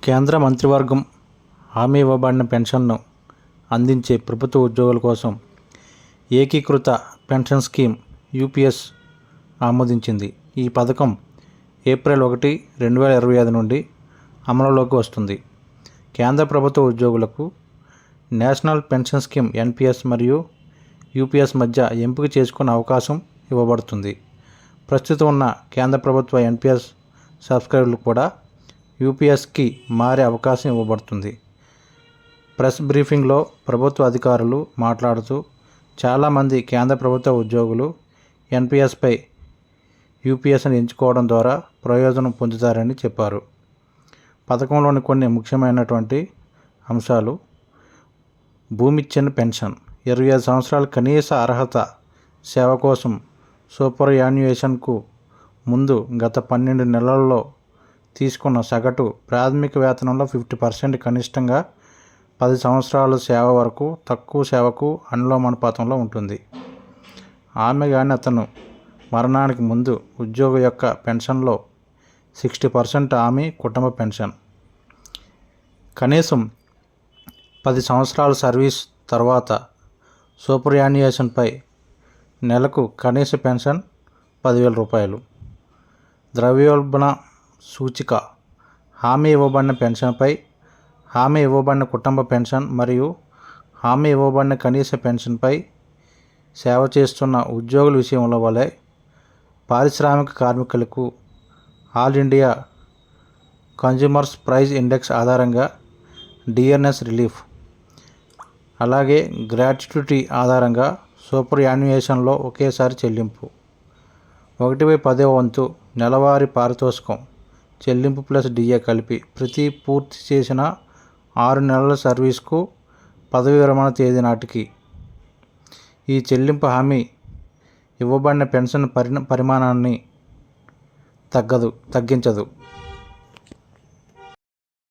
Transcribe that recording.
కేంద్ర మంత్రివర్గం హామీ ఇవ్వబడిన పెన్షన్ను అందించే ప్రభుత్వ ఉద్యోగుల కోసం ఏకీకృత పెన్షన్ స్కీమ్ యూపీఎస్ ఆమోదించింది. ఈ పథకం ఏప్రిల్ 1, 2025 నుండి అమలులోకి వస్తుంది. కేంద్ర ప్రభుత్వ ఉద్యోగులకు నేషనల్ పెన్షన్ స్కీమ్ ఎన్పీఎస్ మరియు యూపీఎస్ మధ్య ఎంపిక చేసుకునే అవకాశం ఇవ్వబడుతుంది. ప్రస్తుతం ఉన్న కేంద్ర ప్రభుత్వ ఎన్పీఎస్ సబ్స్క్రైబర్లకు కూడా యూపీఎస్కి మారే అవకాశం ఇవ్వబడుతుంది. ప్రెస్ బ్రీఫింగ్లో ప్రభుత్వ అధికారులు మాట్లాడుతూ చాలామంది కేంద్ర ప్రభుత్వ ఉద్యోగులు ఎన్పీఎస్పై యూపీఎస్ని ఎంచుకోవడం ద్వారా ప్రయోజనం పొందుతారని చెప్పారు. పథకంలోని కొన్ని ముఖ్యమైనటువంటి అంశాలు: భూమిచ్చిన పెన్షన్, 25 సంవత్సరాల కనీస అర్హత సేవ కోసం సూపర్ యాన్యుయేషన్కు ముందు గత 12 నెలల్లో తీసుకున్న సగటు ప్రాథమిక వేతనంలో 50% కనిష్టంగా 10 సంవత్సరాల సేవ వరకు తక్కువ సేవకు అనులోమానుపాతంలో ఉంటుంది. ఆమె కానీ అతను మరణానికి ముందు ఉద్యోగి యొక్క పెన్షన్లో 60% ఆమె కుటుంబ పెన్షన్. కనీసం 10 సంవత్సరాల సర్వీస్ తర్వాత సూపర్ యాన్యుయేషన్పై నెలకు కనీస పెన్షన్ 10,000 రూపాయలు. ద్రవ్యోల్బణ సూచిక, హామీ ఇవ్వబడిన పెన్షన్పై హామీ ఇవ్వబడిన కుటుంబ పెన్షన్ మరియు హామీ ఇవ్వబడిన కనీస పెన్షన్పై సేవ చేస్తున్న ఉద్యోగుల విషయంలో వలె పారిశ్రామిక కార్మికులకు all India consumers price index ఆధారంగా డిఎన్ఎస్ రిలీఫ్, అలాగే గ్రాట్యుటీ ఆధారంగా సూపర్ యాన్యుయేషన్లో ఒకేసారి చెల్లింపు, 1/10వ వంతు నెలవారీ పారితోషికం చెల్లింపు ప్లస్ డిఏ కలిపి ప్రతి పూర్తి చేసిన 6 నెలల సర్వీస్కు పదవీ విరమణ తేదీ నాటికి ఈ చెల్లింపు హామీ ఇవ్వబడిన పెన్షన్ పరిమాణాన్ని తగ్గించదు.